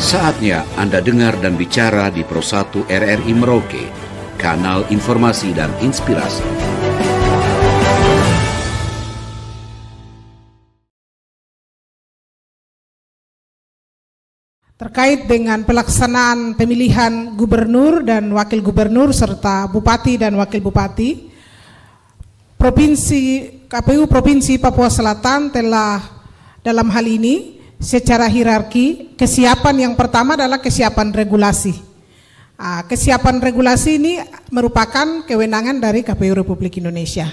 Saatnya Anda dengar dan bicara di Pro 1 RRI Merauke, kanal informasi dan inspirasi. Terkait dengan pelaksanaan pemilihan gubernur dan wakil gubernur serta bupati dan wakil bupati, KPU Provinsi Papua Selatan telah dalam hal ini secara hierarki, kesiapan yang pertama adalah kesiapan regulasi. Kesiapan regulasi ini merupakan kewenangan dari KPU Republik Indonesia.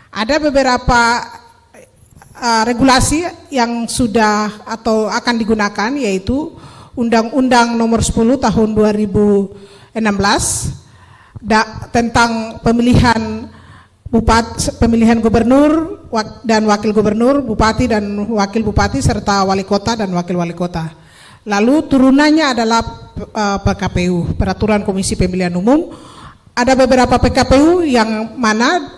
Ada beberapa regulasi yang sudah atau akan digunakan, yaitu Undang-Undang Nomor 10 Tahun 2016 tentang pemilihan gubernur dan wakil gubernur, bupati dan wakil bupati serta wali kota dan wakil wali kota. Lalu turunannya adalah PKPU, Peraturan Komisi Pemilihan Umum. Ada beberapa PKPU yang mana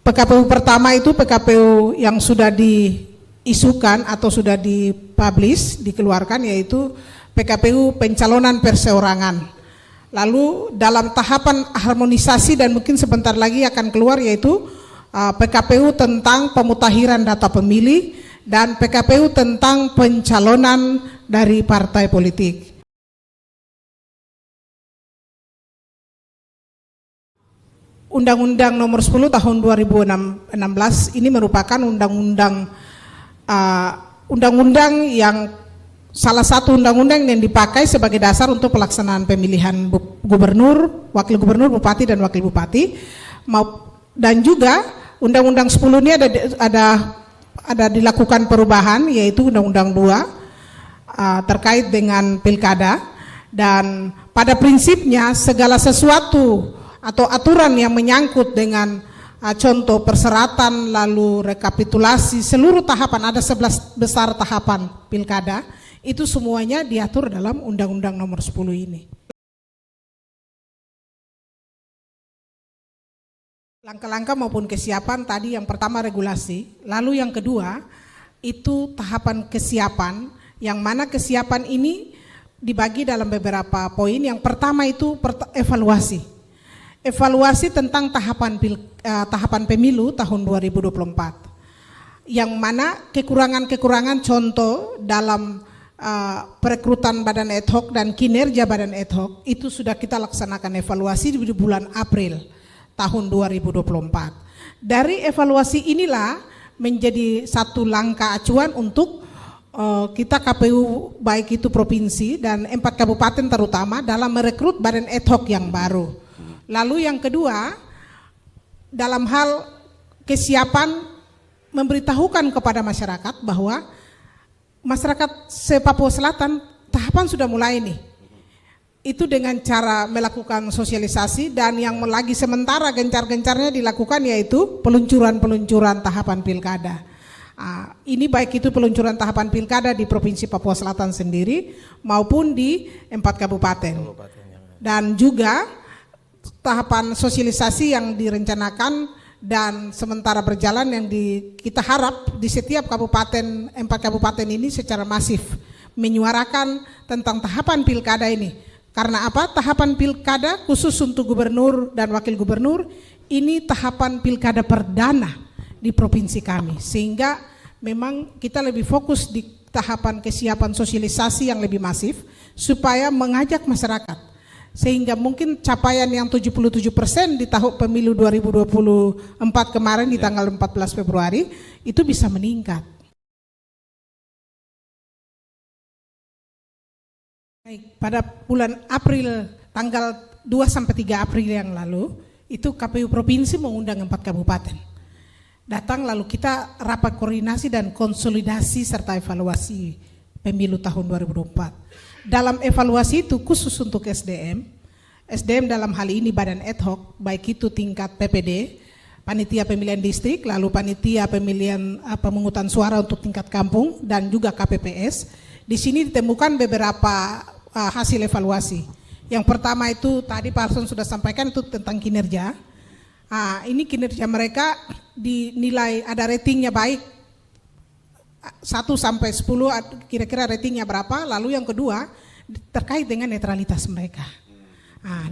PKPU pertama itu PKPU yang sudah diisukan atau sudah dipublish, dikeluarkan, yaitu PKPU pencalonan perseorangan. Lalu dalam tahapan harmonisasi dan mungkin sebentar lagi akan keluar, yaitu PKPU tentang pemutakhiran data pemilih dan PKPU tentang pencalonan dari partai politik. Undang-Undang Nomor 10 Tahun 2016 ini merupakan undang-undang yang salah satu undang-undang yang dipakai sebagai dasar untuk pelaksanaan pemilihan gubernur, wakil gubernur, bupati dan wakil bupati. Dan juga Undang-Undang 10 ini ada dilakukan perubahan, yaitu Undang-Undang 2 terkait dengan pilkada. Dan pada prinsipnya segala sesuatu atau aturan yang menyangkut dengan contoh perseratan, lalu rekapitulasi, seluruh tahapan, ada 11 besar tahapan pilkada, itu semuanya diatur dalam Undang-Undang Nomor 10 ini. Langkah-langkah maupun kesiapan tadi, yang pertama regulasi, lalu yang kedua itu tahapan kesiapan, yang mana kesiapan ini dibagi dalam beberapa poin. Yang pertama itu evaluasi. Evaluasi tentang tahapan pemilu tahun 2024. Yang mana kekurangan-kekurangan contoh dalam perekrutan badan ad hoc dan kinerja badan ad hoc itu sudah kita laksanakan evaluasi di bulan April tahun 2024. Dari evaluasi inilah menjadi satu langkah acuan untuk kita KPU, baik itu provinsi dan 4 kabupaten terutama, dalam merekrut badan ad hoc yang baru. Lalu yang kedua, dalam hal kesiapan memberitahukan kepada masyarakat bahwa masyarakat se-Papua Selatan tahapan sudah mulai nih. Itu dengan cara melakukan sosialisasi, dan yang lagi sementara gencar-gencarnya dilakukan yaitu peluncuran tahapan pilkada. Ini baik itu peluncuran tahapan pilkada di Provinsi Papua Selatan sendiri maupun di 4 kabupaten. Dan juga tahapan sosialisasi yang direncanakan dan sementara berjalan yang kita harap di setiap kabupaten, 4 kabupaten ini secara masif menyuarakan tentang tahapan pilkada ini. Karena apa? Tahapan pilkada khusus untuk gubernur dan wakil gubernur ini tahapan pilkada perdana di provinsi kami, sehingga memang kita lebih fokus di tahapan kesiapan sosialisasi yang lebih masif supaya mengajak masyarakat, sehingga mungkin capaian yang 77% di tahun pemilu 2024 kemarin di tanggal 14 Februari itu bisa meningkat. Baik, pada bulan April tanggal 2-3 April yang lalu itu KPU Provinsi mengundang 4 kabupaten. Datang, lalu kita rapat koordinasi dan konsolidasi serta evaluasi pemilu tahun 2024. Dalam evaluasi itu khusus untuk SDM dalam hal ini badan ad hoc, baik itu tingkat PPD, panitia pemilihan distrik, lalu panitia pemilihan pemungutan suara untuk tingkat kampung, dan juga KPPS. Di sini ditemukan beberapa hasil evaluasi. Yang pertama itu tadi Pak Arson sudah sampaikan, itu tentang kinerja. Ini kinerja mereka dinilai ada ratingnya baik, 1 sampai 10 kira-kira ratingnya berapa. Lalu yang kedua, terkait dengan netralitas mereka.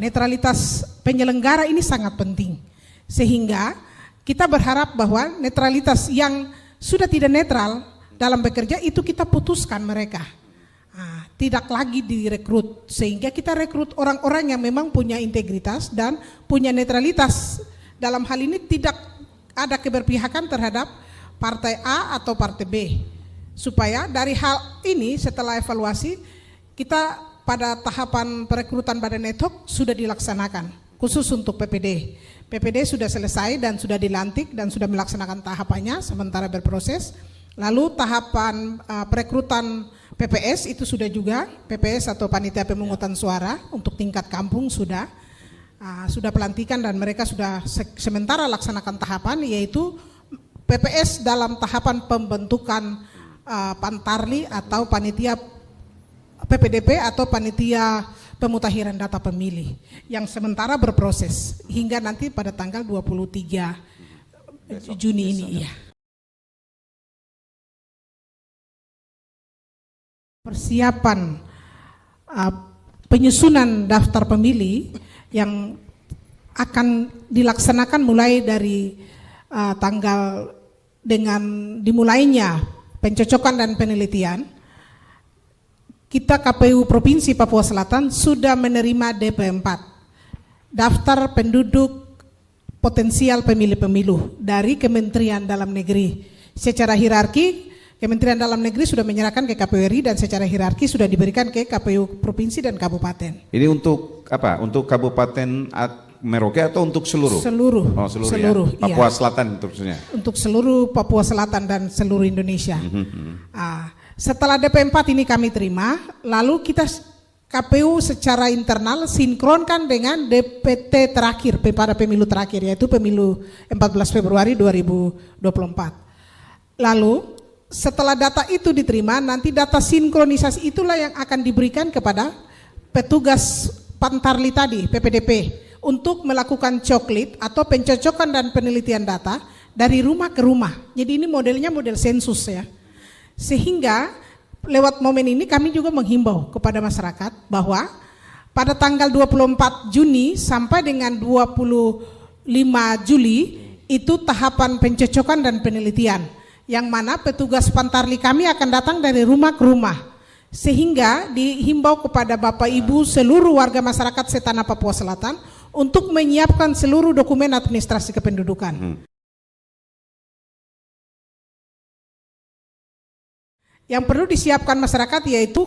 Netralitas penyelenggara ini sangat penting, sehingga kita berharap bahwa netralitas yang sudah tidak netral dalam bekerja itu kita putuskan mereka. Tidak lagi direkrut, sehingga kita rekrut orang-orang yang memang punya integritas dan punya netralitas. Dalam hal ini tidak ada keberpihakan terhadap partai A atau partai B. Supaya dari hal ini setelah evaluasi, kita pada tahapan perekrutan badan ad hoc sudah dilaksanakan, khusus untuk PPD. PPD sudah selesai dan sudah dilantik dan sudah melaksanakan tahapannya sementara berproses. Lalu tahapan perekrutan PPS itu sudah juga, PPS atau panitia pemungutan suara untuk tingkat kampung sudah pelantikan dan mereka sudah sementara laksanakan tahapan, yaitu PPS dalam tahapan pembentukan Pantarli atau panitia PPDP atau panitia pemutakhiran data pemilih yang sementara berproses hingga nanti pada tanggal 23 Juni ini. Iya. Persiapan penyusunan daftar pemilih yang akan dilaksanakan mulai dari tanggal dengan dimulainya pencocokan dan penelitian. Kita KPU Provinsi Papua Selatan sudah menerima DP4, daftar penduduk potensial pemilih-pemilu dari Kementerian Dalam Negeri. Secara hierarki, Kementerian Dalam Negeri sudah menyerahkan ke KPU RI dan secara hierarki sudah diberikan ke KPU Provinsi dan Kabupaten. Ini untuk apa? Untuk Kabupaten Merauke atau untuk seluruh? Seluruh. Oh, seluruh ya? Papua Selatan maksudnya? Untuk seluruh Papua Selatan dan seluruh Indonesia. Setelah DP4 ini kami terima, lalu kita KPU secara internal sinkronkan dengan DPT terakhir pada pemilu terakhir, yaitu pemilu 14 Februari 2024. Lalu setelah data itu diterima, nanti data sinkronisasi itulah yang akan diberikan kepada petugas Pantarli tadi, PPDP, untuk melakukan coklit atau pencocokan dan penelitian data dari rumah ke rumah. Jadi ini modelnya model sensus ya. Sehingga lewat momen ini kami juga menghimbau kepada masyarakat bahwa pada tanggal 24 Juni sampai dengan 25 Juli itu tahapan pencocokan dan penelitian, yang mana petugas Pantarli kami akan datang dari rumah ke rumah, sehingga dihimbau kepada Bapak Ibu seluruh warga masyarakat Setanah Papua Selatan untuk menyiapkan seluruh dokumen administrasi kependudukan. Yang perlu disiapkan masyarakat yaitu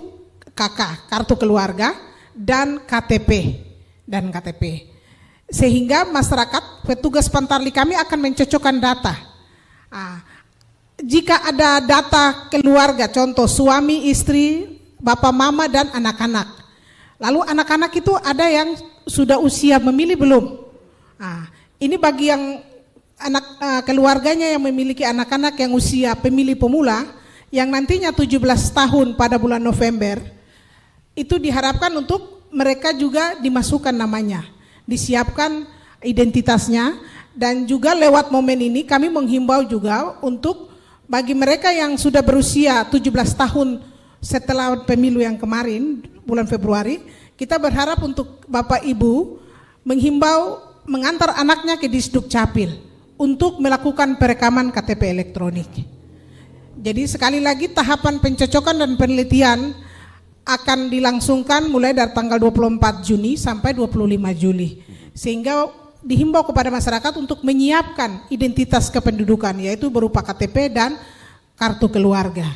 KK, kartu keluarga, dan KTP. Sehingga masyarakat, petugas Pantarli kami akan mencocokkan data. Jika ada data keluarga, contoh suami, istri, bapak, mama, dan anak-anak. Lalu anak-anak itu ada yang sudah usia memilih belum? Ini bagi yang anak keluarganya yang memiliki anak-anak yang usia pemilih pemula, yang nantinya 17 tahun pada bulan November, itu diharapkan untuk mereka juga dimasukkan namanya, disiapkan identitasnya, dan juga lewat momen ini kami menghimbau juga untuk bagi mereka yang sudah berusia 17 tahun setelah pemilu yang kemarin, bulan Februari, kita berharap untuk Bapak Ibu menghimbau mengantar anaknya ke Disduk Capil untuk melakukan perekaman KTP elektronik. Jadi sekali lagi tahapan pencocokan dan penelitian akan dilangsungkan mulai dari tanggal 24 Juni sampai 25 Juli. Sehingga dihimbau kepada masyarakat untuk menyiapkan identitas kependudukan, yaitu berupa KTP dan kartu keluarga,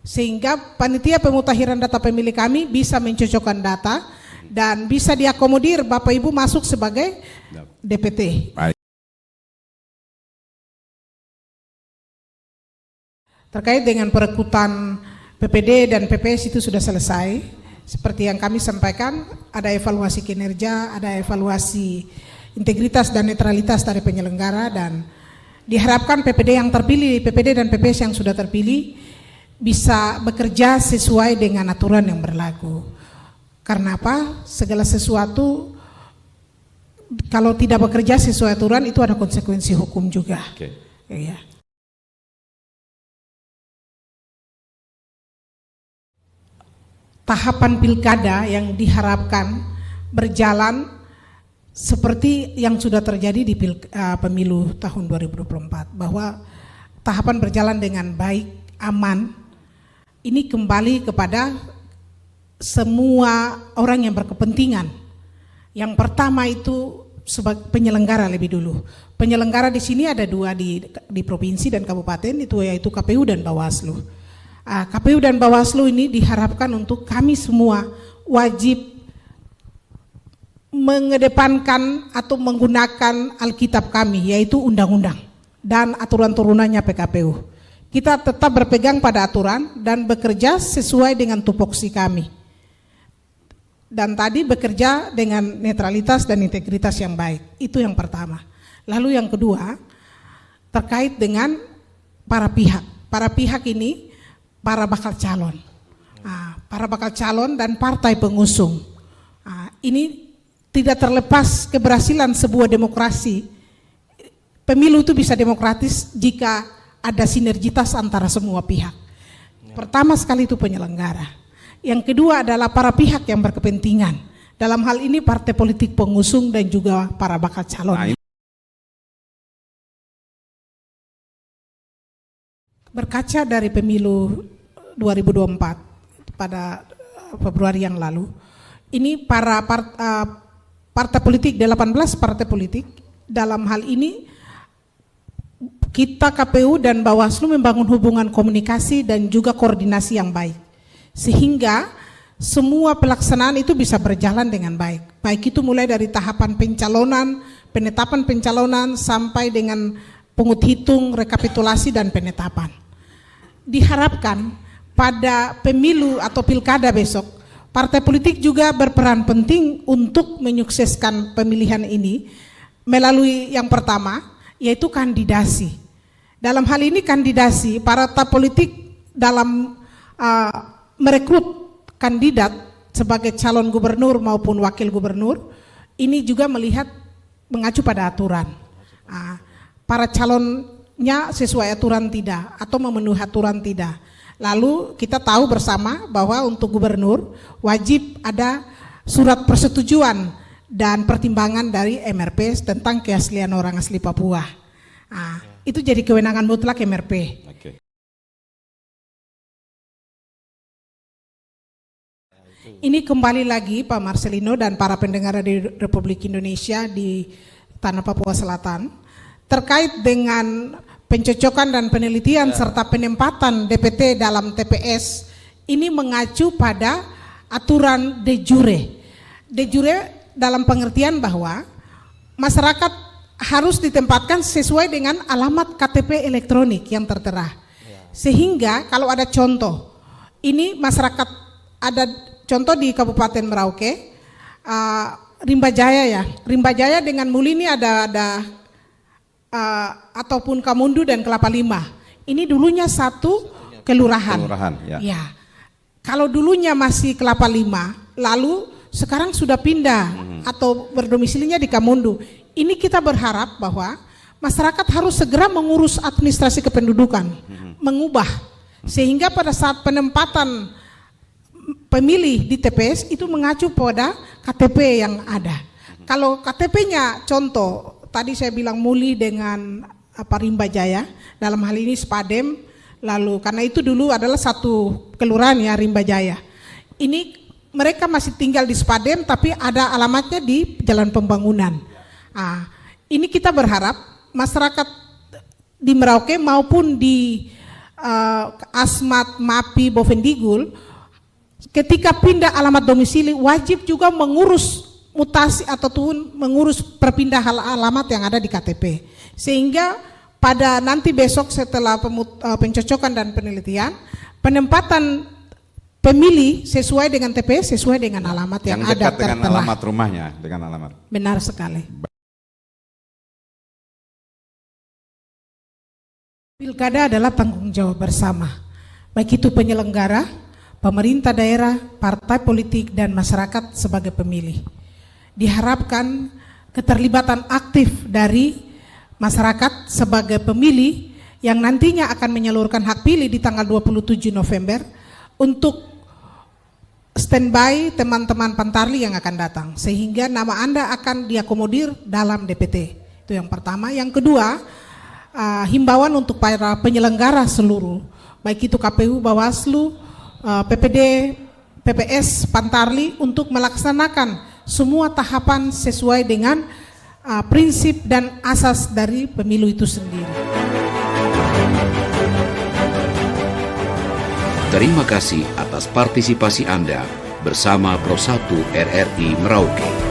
sehingga panitia pemutakhiran data pemilih kami bisa mencocokkan data dan bisa diakomodir Bapak Ibu masuk sebagai DPT. Terkait dengan perekrutan PPD dan PPS itu sudah selesai. Seperti yang kami sampaikan, ada evaluasi kinerja, ada evaluasi integritas dan netralitas dari penyelenggara, dan diharapkan PPD yang terpilih, PPD dan PPS yang sudah terpilih bisa bekerja sesuai dengan aturan yang berlaku. Karena apa? Segala sesuatu kalau tidak bekerja sesuai aturan itu ada konsekuensi hukum juga. Ya. tahapan pilkada yang diharapkan berjalan seperti yang sudah terjadi di pemilu tahun 2024, bahwa tahapan berjalan dengan baik, aman. Ini kembali kepada semua orang yang berkepentingan. Yang pertama itu sebagai penyelenggara lebih dulu. Penyelenggara di sini ada dua di provinsi dan kabupaten, itu yaitu KPU dan Bawaslu. KPU dan Bawaslu ini diharapkan untuk kami semua wajib mengedepankan atau menggunakan Alkitab kami, yaitu undang-undang dan aturan turunannya PKPU. Kita tetap berpegang pada aturan dan bekerja sesuai dengan tupoksi kami. Dan tadi bekerja dengan netralitas dan integritas yang baik. Itu yang pertama. Lalu yang kedua, terkait dengan para pihak. Para pihak ini para bakal calon. Para bakal calon dan partai pengusung. Ini tidak terlepas keberhasilan sebuah demokrasi. Pemilu itu bisa demokratis jika ada sinergitas antara semua pihak. Pertama sekali itu penyelenggara. Yang kedua adalah para pihak yang berkepentingan. Dalam hal ini partai politik pengusung dan juga para bakal calon. Berkaca dari pemilu 2024 pada Februari yang lalu, ini para partai politik, 18 partai politik, dalam hal ini kita KPU dan Bawaslu membangun hubungan komunikasi dan juga koordinasi yang baik, sehingga semua pelaksanaan itu bisa berjalan dengan baik. Baik itu mulai dari tahapan pencalonan, penetapan pencalonan sampai dengan pungut hitung, rekapitulasi dan penetapan. Diharapkan pada pemilu atau pilkada besok, partai politik juga berperan penting untuk menyukseskan pemilihan ini melalui yang pertama, yaitu kandidasi. Dalam hal ini kandidasi, partai politik dalam merekrut kandidat sebagai calon gubernur maupun wakil gubernur, ini juga melihat mengacu pada aturan. Para calonnya sesuai aturan tidak atau memenuhi aturan tidak. Lalu kita tahu bersama bahwa untuk gubernur wajib ada surat persetujuan dan pertimbangan dari MRP tentang keaslian orang asli Papua. Itu jadi kewenangan mutlak MRP. Oke. Ini kembali lagi Pak Marcelino dan para pendengar di Republik Indonesia di Tanah Papua Selatan terkait dengan pencocokan dan penelitian serta penempatan DPT dalam TPS ini mengacu pada aturan de jure. De jure dalam pengertian bahwa masyarakat harus ditempatkan sesuai dengan alamat KTP elektronik yang tertera. Sehingga kalau ada contoh, ini masyarakat ada contoh di Kabupaten Merauke, Rimba Jaya ya. Rimba Jaya dengan Muli ini ada ataupun Kamundu dan Kelapa Lima. Ini dulunya satu kelurahan. Ya. Kalau dulunya masih Kelapa Lima, lalu sekarang sudah pindah atau berdomisilinya di Kamundu. Ini kita berharap bahwa masyarakat harus segera mengurus administrasi kependudukan, mengubah sehingga pada saat penempatan pemilih di TPS itu mengacu pada KTP yang ada. Kalau KTP-nya contoh tadi saya bilang Muli dengan Rimba Jaya, dalam hal ini Spadem, lalu karena itu dulu adalah satu kelurahan ya Rimba Jaya. Ini mereka masih tinggal di Spadem tapi ada alamatnya di Jalan Pembangunan. Ini kita berharap masyarakat di Merauke maupun di Asmat, Mapi, Bovendigul ketika pindah alamat domisili wajib juga mengurus mutasi ataupun mengurus perpindahan alamat yang ada di KTP, sehingga pada nanti besok setelah pencocokan dan penelitian penempatan pemilih sesuai dengan TPS sesuai dengan alamat yang ada dekat dengan alamat rumahnya, dengan alamat. Benar sekali. Pilkada adalah tanggung jawab bersama, baik itu penyelenggara, pemerintah daerah, partai politik dan masyarakat sebagai pemilih. Diharapkan keterlibatan aktif dari masyarakat sebagai pemilih yang nantinya akan menyalurkan hak pilih di tanggal 27 November untuk standby teman-teman Pantarli yang akan datang, sehingga nama Anda akan diakomodir dalam DPT. Itu yang pertama. Yang kedua, himbauan untuk para penyelenggara seluruh, baik itu KPU, Bawaslu, PPD, PPS, Pantarli, untuk melaksanakan semua tahapan sesuai dengan prinsip dan asas dari pemilu itu sendiri. Terima kasih atas partisipasi Anda bersama Pro 1 RRI Merauke.